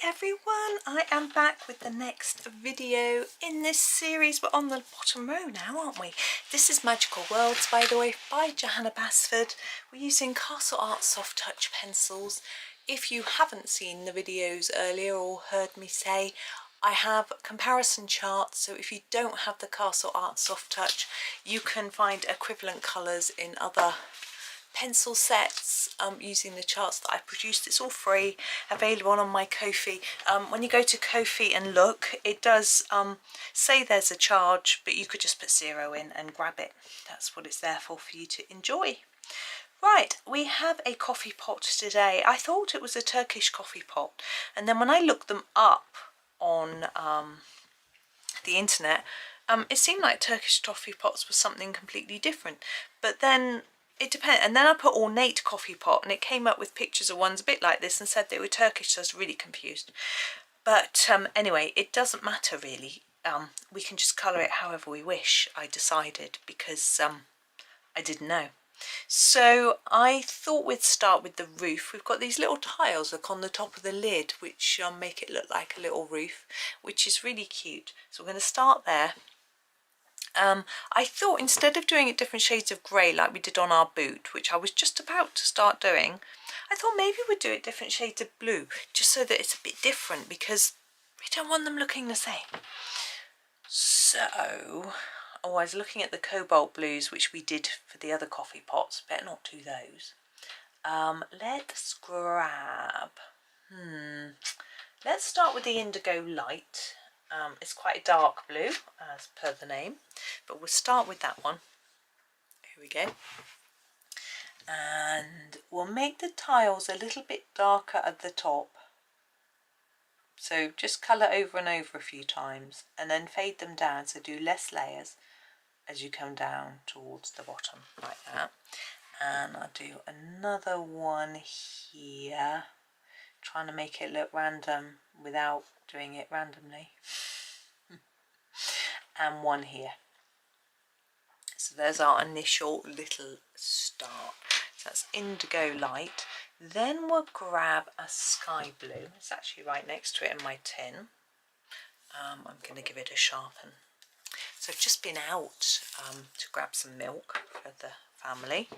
everyone, I am back with the next video in this series. We're on the bottom row now, aren't we? This is Magical Worlds, by the way, by Johanna Basford. We're using Castle Art Soft Touch pencils. If you haven't seen the videos earlier or heard me say, I have comparison charts, so if you don't have the Castle Art Soft Touch, you can find equivalent colours in other pencil sets using the charts that I produced. It's all free, available on my Ko-fi. When you go to Ko-fi and look, it does say there's a charge, but you could just put 0 in and grab it. That's what it's there for you to enjoy. Right, we have a coffee pot today. I thought it was a Turkish coffee pot, and then when I looked them up on the internet, it seemed like Turkish coffee pots was something completely different, but then it depends. And then I put ornate coffee pot and it came up with pictures of ones a bit like this and said they were Turkish, so I was really confused. But anyway, it doesn't matter really. We can just colour it however we wish, I decided, because I didn't know. So I thought we'd start with the roof. We've got these little tiles look on the top of the lid which make it look like a little roof, which is really cute. So we're going to start there. I thought instead of doing it different shades of grey like we did on our boot, which I was just about to start doing, I thought maybe we'd do it different shades of blue, just so that it's a bit different, because we don't want them looking the same. So, I was looking at the cobalt blues, which we did for the other coffee pots. Better not do those. Let's grab... Let's start with the indigo light. It's quite a dark blue, as per the name, but we'll start with that one. Here we go. And we'll make the tiles a little bit darker at the top. So just colour over and over a few times and then fade them down, so do less layers as you come down towards the bottom, like that. And I'll do another one here, trying to make it look random without doing it randomly. And one here. So there's our initial little start. So that's indigo light. Then we'll grab a sky blue. It's actually right next to it in my tin. I'm going to give it a sharpen. So I've just been out to grab some milk for the family.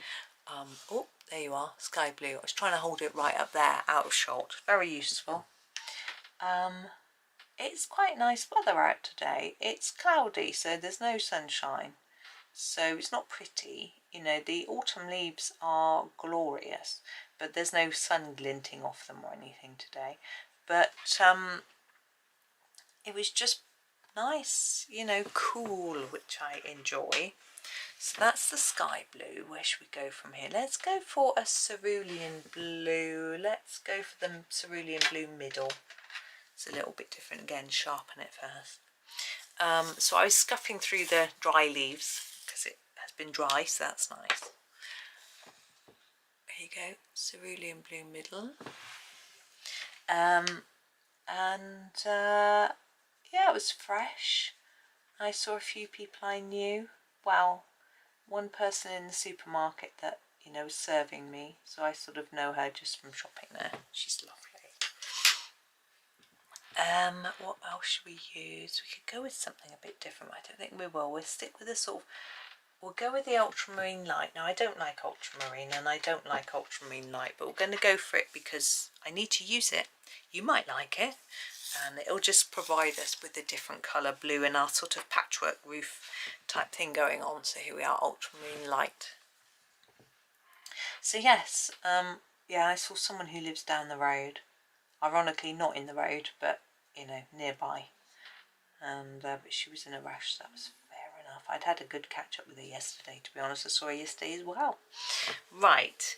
Oh, there you are, sky blue. I was trying to hold it right up there, out of shot. Very useful. It's quite nice weather out today. It's cloudy, so there's no sunshine. So it's not pretty. You know, the autumn leaves are glorious, but there's no sun glinting off them or anything today. But it was just nice, you know, cool, which I enjoy. So that's the sky blue. Where should we go from here? Let's go for a cerulean blue. Let's go for the cerulean blue middle. It's a little bit different again, sharpen it first. So I was scuffing through the dry leaves because it has been dry, so that's nice. There you go, cerulean blue middle. Yeah, it was fresh. I saw a few people I knew. Well, one person in the supermarket that, you know, was serving me, so I sort of know her just from shopping there. She's lovely. What else should we use? We could go with something a bit different. I don't think we will. We'll stick with a sort of... We'll go with the ultramarine light. Now, I don't like ultramarine and I don't like ultramarine light, but we're going to go for it because I need to use it. You might like it, and it'll just provide us with a different colour blue in our sort of patchwork roof type thing going on. So here we are, ultramarine light. So yes, yeah, I saw someone who lives down the road. Ironically, not in the road, but, you know, nearby. And but she was in a rush, so that was fair enough. I'd had a good catch up with her yesterday, to be honest. I saw her yesterday as well. Right,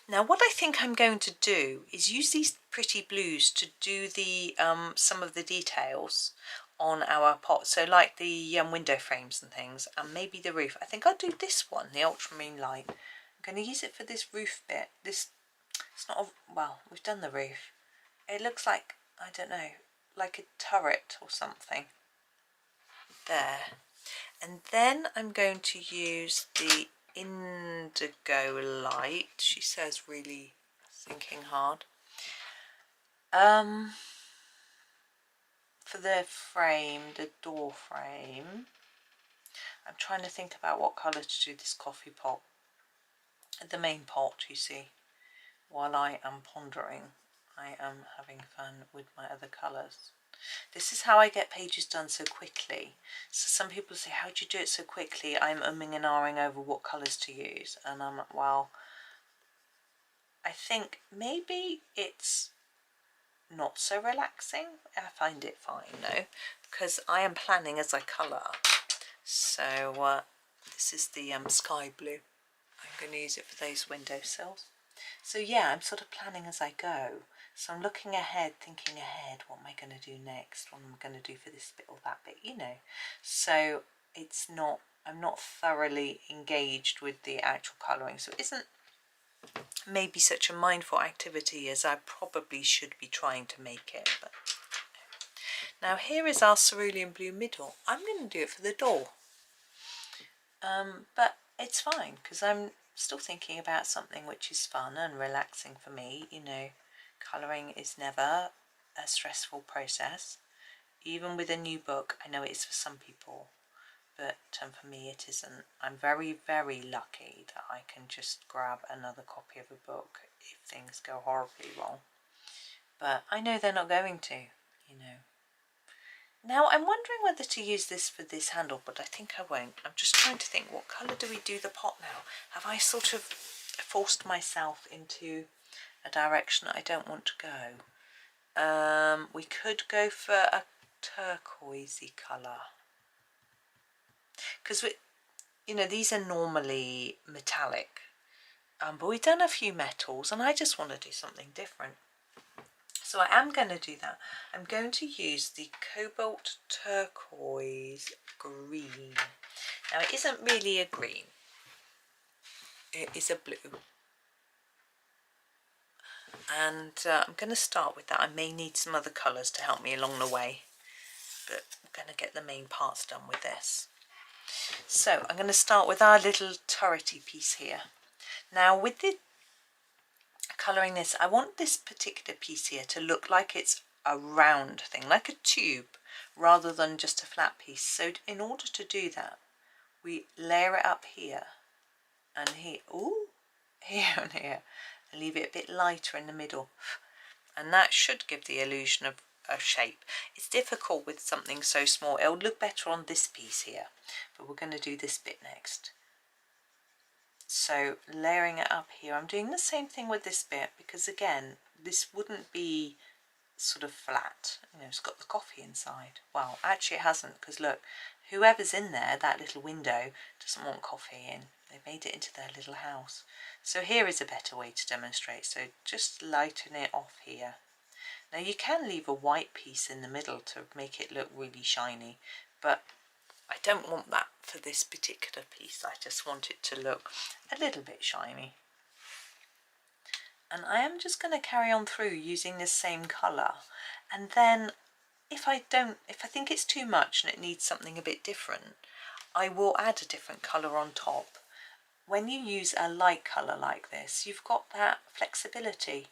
now what I think I'm going to do is use these pretty blues to do the some of the details on our pot. So like the window frames and things, and maybe the roof. I think I'll do this one, the ultramarine light. I'm going to use it for this roof bit. This, it's not a, well, we've done the roof. It looks like, I don't know, like a turret or something. There. And then I'm going to use the indigo light. She says really thinking hard. for the frame, the door frame, I'm trying to think about what colour to do this coffee pot, the main pot, you see. While I am pondering, I am having fun with my other colours. This is how I get pages done so quickly. So some people say, how do you do it so quickly? I'm umming and ahhing over what colours to use. And I'm like, well, I think maybe it's not so relaxing. I find it fine though, because I am planning as I colour. So this is the sky blue. I'm going to use it for those windowsills. So yeah, I'm sort of planning as I go. So I'm looking ahead, thinking ahead, what am I going to do next? What am I going to do for this bit or that bit, you know. So it's not, I'm not thoroughly engaged with the actual colouring. So it isn't maybe such a mindful activity as I probably should be trying to make it. But now here is our cerulean blue middle. I'm going to do it for the door. But it's fine because I'm still thinking about something which is fun and relaxing for me, you know. Colouring is never a stressful process. Even with a new book, I know it is for some people, but for me it isn't. I'm very, very lucky that I can just grab another copy of a book if things go horribly wrong. But I know they're not going to, you know. Now I'm wondering whether to use this for this handle, but I think I won't. I'm just trying to think, what colour do we do the pot now? Have I sort of forced myself into a direction that I don't want to go? We could go for a turquoisey colour, because you know, these are normally metallic, but we've done a few metals and I just want to do something different. So I am going to do that. I'm going to use the cobalt turquoise green. Now it isn't really a green, it is a blue. And I'm going to start with that. I may need some other colours to help me along the way, but I'm going to get the main parts done with this. So I'm going to start with our little turrety piece here. Now with the colouring this, I want this particular piece here to look like it's a round thing, like a tube, rather than just a flat piece. So in order to do that, we layer it up here and here, ooh, here and here, and leave it a bit lighter in the middle. And that should give the illusion of a shape. It's difficult with something so small. It'll look better on this piece here, but we're going to do this bit next. So layering it up here, I'm doing the same thing with this bit, because again, this wouldn't be sort of flat. You know, it's got the coffee inside. Well, actually it hasn't, because look, whoever's in there, that little window, doesn't want coffee in. They made it into their little house. So here is a better way to demonstrate. So just lighten it off here. Now you can leave a white piece in the middle to make it look really shiny, but I don't want that for this particular piece. I just want it to look a little bit shiny. And I am just going to carry on through using the same colour. And then if I think it's too much and it needs something a bit different, I will add a different colour on top. When you use a light colour like this, you've got that flexibility.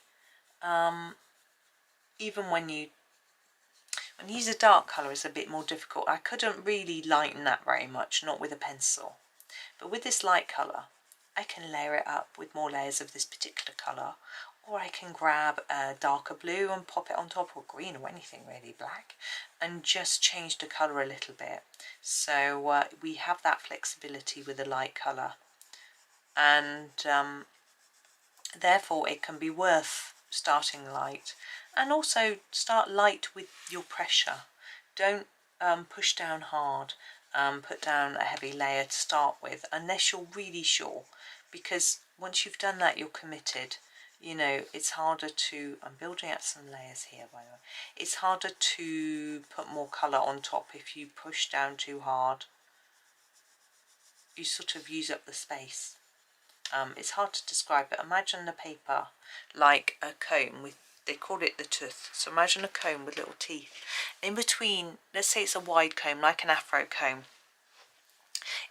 Even when you use a dark colour, it's a bit more difficult. I couldn't really lighten that very much, not with a pencil. But with this light colour, I can layer it up with more layers of this particular colour, or I can grab a darker blue and pop it on top, or green, or anything really, black, and just change the colour a little bit. So we have that flexibility with a light colour, and therefore it can be worth starting light. And also start light with your pressure. Don't push down hard, put down a heavy layer to start with, unless you're really sure, because once you've done that, you're committed. You know, it's harder to, I'm building up some layers here by the way, it's harder to put more colour on top if you push down too hard. You sort of use up the space. It's hard to describe, but imagine the paper like a comb with, they call it the tooth. So imagine a comb with little teeth. In between, let's say it's a wide comb, like an afro comb.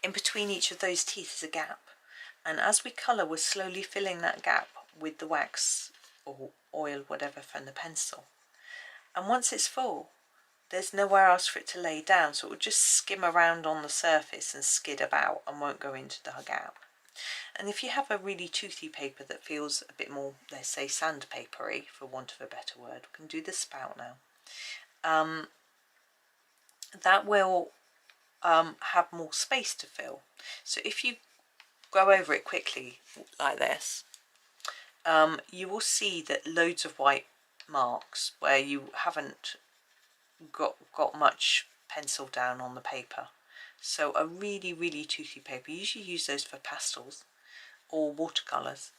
In between each of those teeth is a gap. And as we colour, we're slowly filling that gap with the wax or oil, whatever, from the pencil. And once it's full, there's nowhere else for it to lay down, so it will just skim around on the surface and skid about and won't go into dugout. And if you have a really toothy paper that feels a bit more, let's say, sandpapery, for want of a better word, we can do the spout now. That will have more space to fill. So if you go over it quickly like this, you will see that loads of white marks where you haven't got much pencil down on the paper. So a really toothy paper, you usually use those for pastels or watercolours.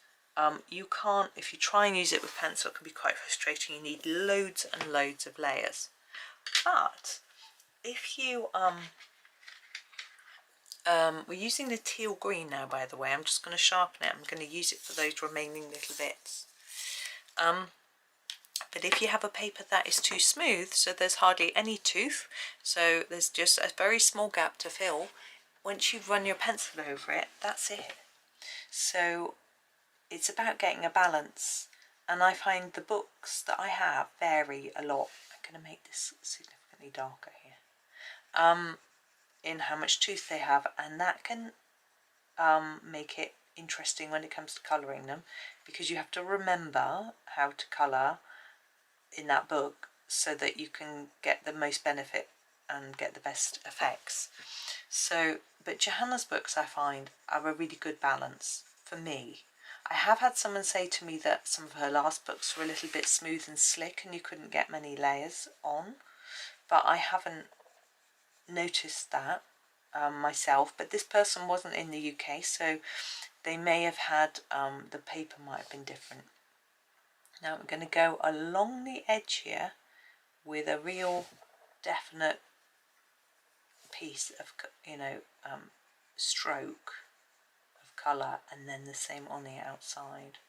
You can't, if you try and use it with pencil, it can be quite frustrating. You need loads and loads of layers. But if you we're using the teal green now, by the way. I'm just going to sharpen it. I'm going to use it for those remaining little bits. But if you have a paper that is too smooth, so there's hardly any tooth, so there's just a very small gap to fill, once you run your pencil over it, that's it. So it's about getting a balance, and I find the books that I have vary a lot. I'm going to make this significantly darker here, in how much tooth they have, and that can make it interesting when it comes to colouring them, because you have to remember how to colour in that book so that you can get the most benefit and get the best effects. So, but Johanna's books, I find, are a really good balance for me. I have had someone say to me that some of her last books were a little bit smooth and slick and you couldn't get many layers on, but I haven't noticed that myself. But this person wasn't in the UK, so they may have had, the paper might have been different. Now I'm going to go along the edge here with a real definite piece of, stroke of colour, and then the same on the outside,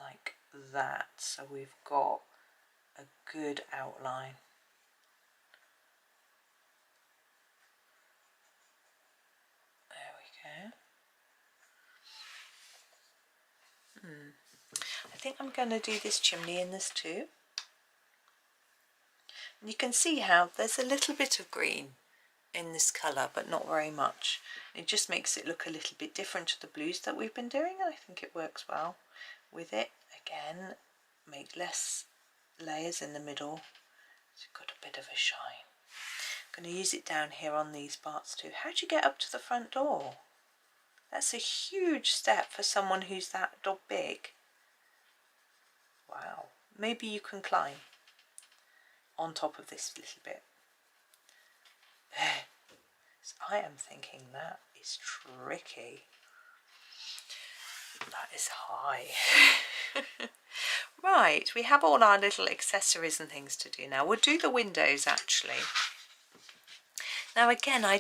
like that. So we've got a good outline. There we go. I think I'm going to do this chimney in this too. And you can see how there's a little bit of green in this colour, but not very much. It just makes it look a little bit different to the blues that we've been doing, and I think it works well with it. Again, make less layers in the middle, so you've got a bit of a shine. I'm going to use it down here on these parts too. How do you get up to the front door? That's a huge step for someone who's that big. Wow. Maybe you can climb on top of this little bit. So I am thinking that is tricky. That is high. Right, we have all our little accessories and things to do now. We'll do the windows actually. Now again, I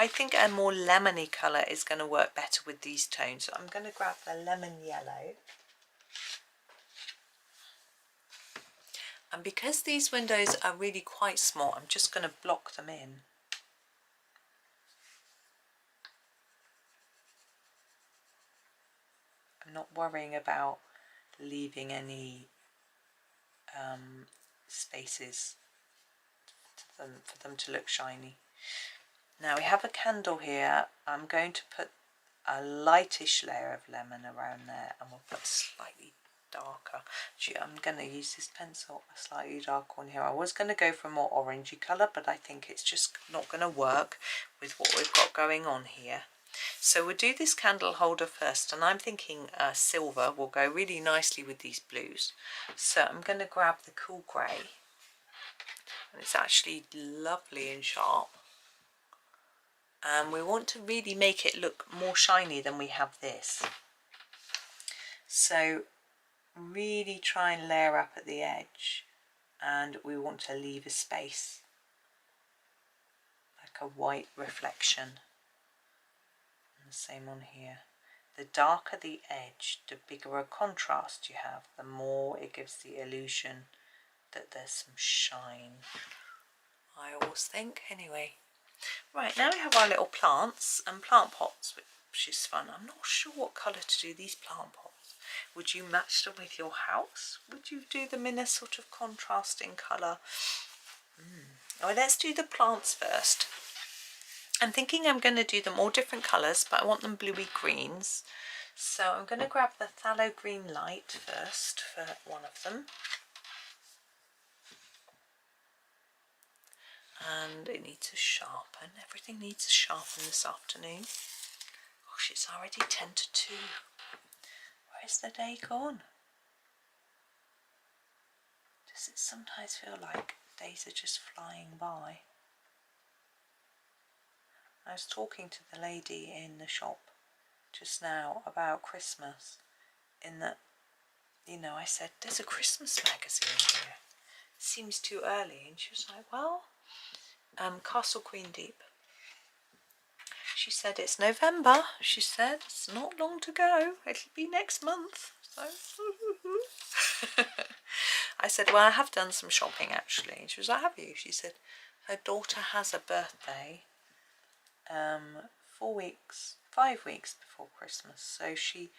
think a more lemony colour is going to work better with these tones. So I'm going to grab the lemon yellow. And because these windows are really quite small, I'm just going to block them in. I'm not worrying about leaving any spaces for them to look shiny. Now we have a candle here. I'm going to put a lightish layer of lemon around there, and we'll put slightly darker. Actually, I'm going to use this pencil a slightly darker one here. I was going to go for a more orangey colour, but I think it's just not going to work with what we've got going on here. So we'll do this candle holder first, and I'm thinking silver will go really nicely with these blues. So I'm going to grab the cool grey, and it's actually lovely and sharp. And we want to really make it look more shiny than we have this. So really try and layer up at the edge, and we want to leave a space, like a white reflection. And the same on here. The darker the edge, the bigger a contrast you have, the more it gives the illusion that there's some shine, I always think. Anyway, right, now we have our little plants and plant pots, which is fun. I'm not sure what colour to do these plant pots. Would you match them with your house? Would you do them in a sort of contrasting colour? Well, let's do the plants first. I'm thinking I'm going to do them all different colours, but I want them bluey greens. So I'm going to grab the phthalo green light first for one of them. And it needs to sharpen. Everything needs to sharpen this afternoon. Gosh, it's already 10 to 2. Where's the day gone? Does it sometimes feel like days are just flying by? I was talking to the lady in the shop just now about Christmas, in that, you know, I said, there's a Christmas magazine here. It seems too early. And she was like, well, Castle Queen Deep. She said, it's November. She said, it's not long to go. It'll be next month. So, I said, well, I have done some shopping actually. And she was like, have you? She said, her daughter has a birthday 5 weeks before Christmas. So she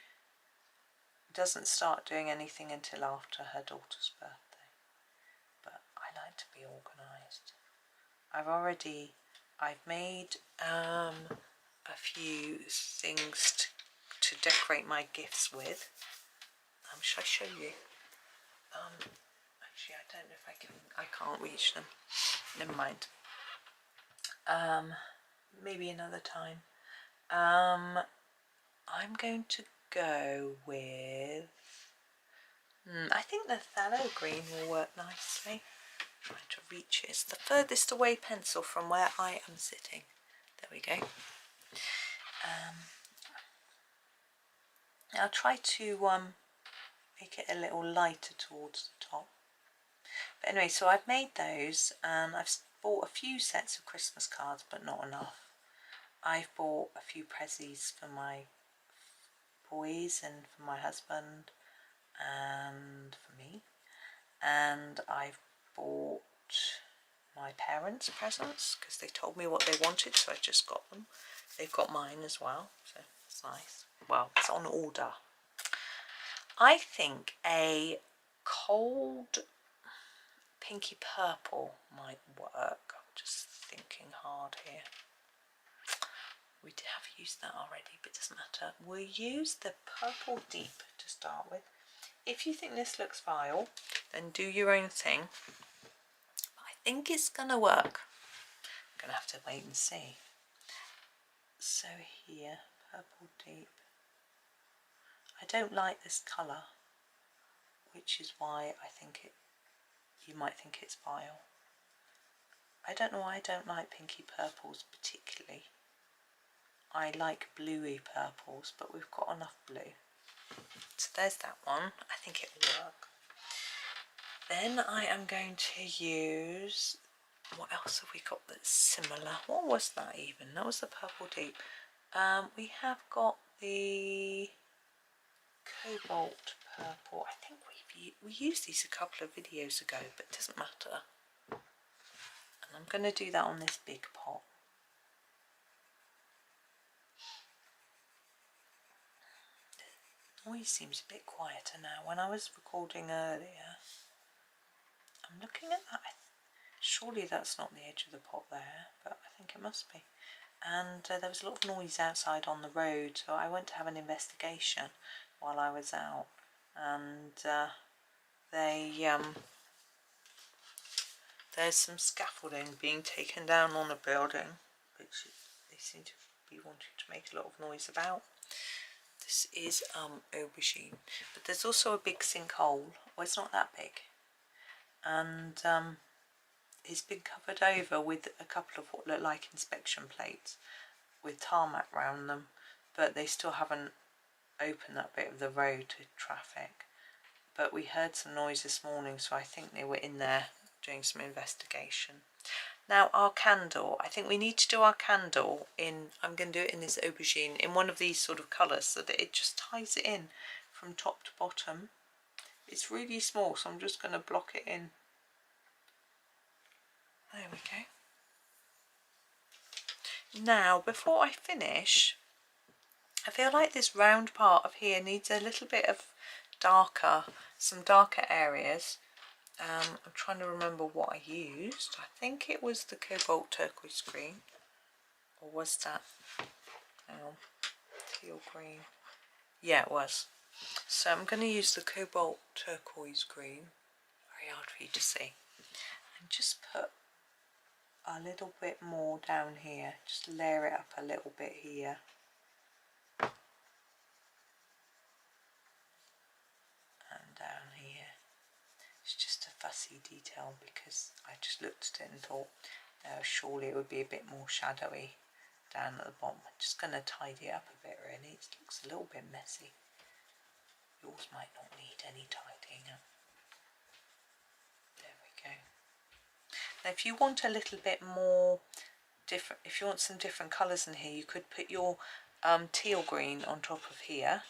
doesn't start doing anything until after her daughter's birthday. But I like to be organised. I've made a few things to decorate my gifts with. Shall I show you? Actually, I don't know if I can't reach them. Never mind. Maybe another time. I'm going to go with, I think the phthalo green will work nicely. Trying to reach it. It's the furthest away pencil from where I am sitting. There we go. I'll try to make it a little lighter towards the top. But anyway, so I've made those, and I've bought a few sets of Christmas cards, but not enough. I've bought a few prezzies for my boys and for my husband and for me. And I've bought my parents presents because they told me what they wanted, so I just got them. They've got mine as well, so it's nice. Well, it's on order. I think a cold pinky purple might work. I'm just thinking hard here. We have used that already, but it doesn't matter. We'll use the purple deep to start with. If you think this looks vile, then do your own thing. But I think it's going to work. I'm going to have to wait and see. So here, purple deep. I don't like this colour, which is why I think you might think it's vile. I don't know why I don't like pinky purples particularly. I like bluey purples, but we've got enough blue. So there's that one. I think it will work. Then I am going to use, what else have we got that's similar? What was that even? That was the purple deep. We have got the cobalt purple. I think we used these a couple of videos ago, but it doesn't matter. And I'm going to do that on this big pot. The noise seems a bit quieter now. When I was recording earlier, I'm looking at that. Surely that's not the edge of the pot there, but I think it must be. And there was a lot of noise outside on the road, so I went to have an investigation while I was out, and there's some scaffolding being taken down on a building, which they seem to be wanting to make a lot of noise about. This is aubergine, but there's also a big sinkhole. Well, it's not that big, and it's been covered over with a couple of what look like inspection plates with tarmac around them, but they still haven't opened that bit of the road to traffic. But we heard some noise this morning, so I think they were in there doing some investigation. Now our candle, I think we need to do our candle in, I'm going to do it in this aubergine, in one of these sort of colours, so that it just ties it in from top to bottom. It's really small, so I'm just going to block it in. There we go. Now, before I finish, I feel like this round part of here needs a little bit of some darker areas. I'm trying to remember what I used. I think it was the cobalt turquoise green, or was that teal green? Yeah, it was. So I'm going to use the cobalt turquoise green, very hard for you to see, and just put a little bit more down here, just layer it up a little bit here. And down here. It's just a fussy detail because I just looked at it and thought surely it would be a bit more shadowy down at the bottom. I'm just going to tidy it up a bit really. It looks a little bit messy. Yours might not need any tidying up. There we go. Now if you want a little bit more different, if you want some different colours in here, you could put your teal green on top of here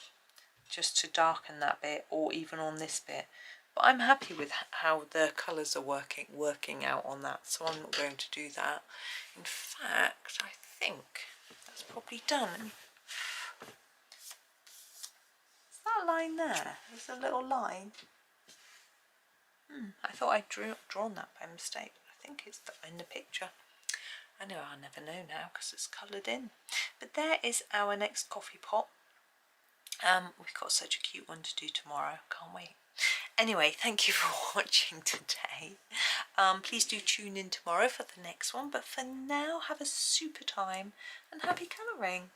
just to darken that bit, or even on this bit. But I'm happy with how the colours are working out on that, so I'm not going to do that. In fact, I think that's probably done. Is that a line there? There's a little line. I thought I'd drawn that by mistake. I think it's in the picture. I know I'll never know now because it's coloured in. But there is our next coffee pot. We've got such a cute one to do tomorrow. Can't wait. Anyway, thank you for watching today. Please do tune in tomorrow for the next one. But for now, have a super time and happy colouring.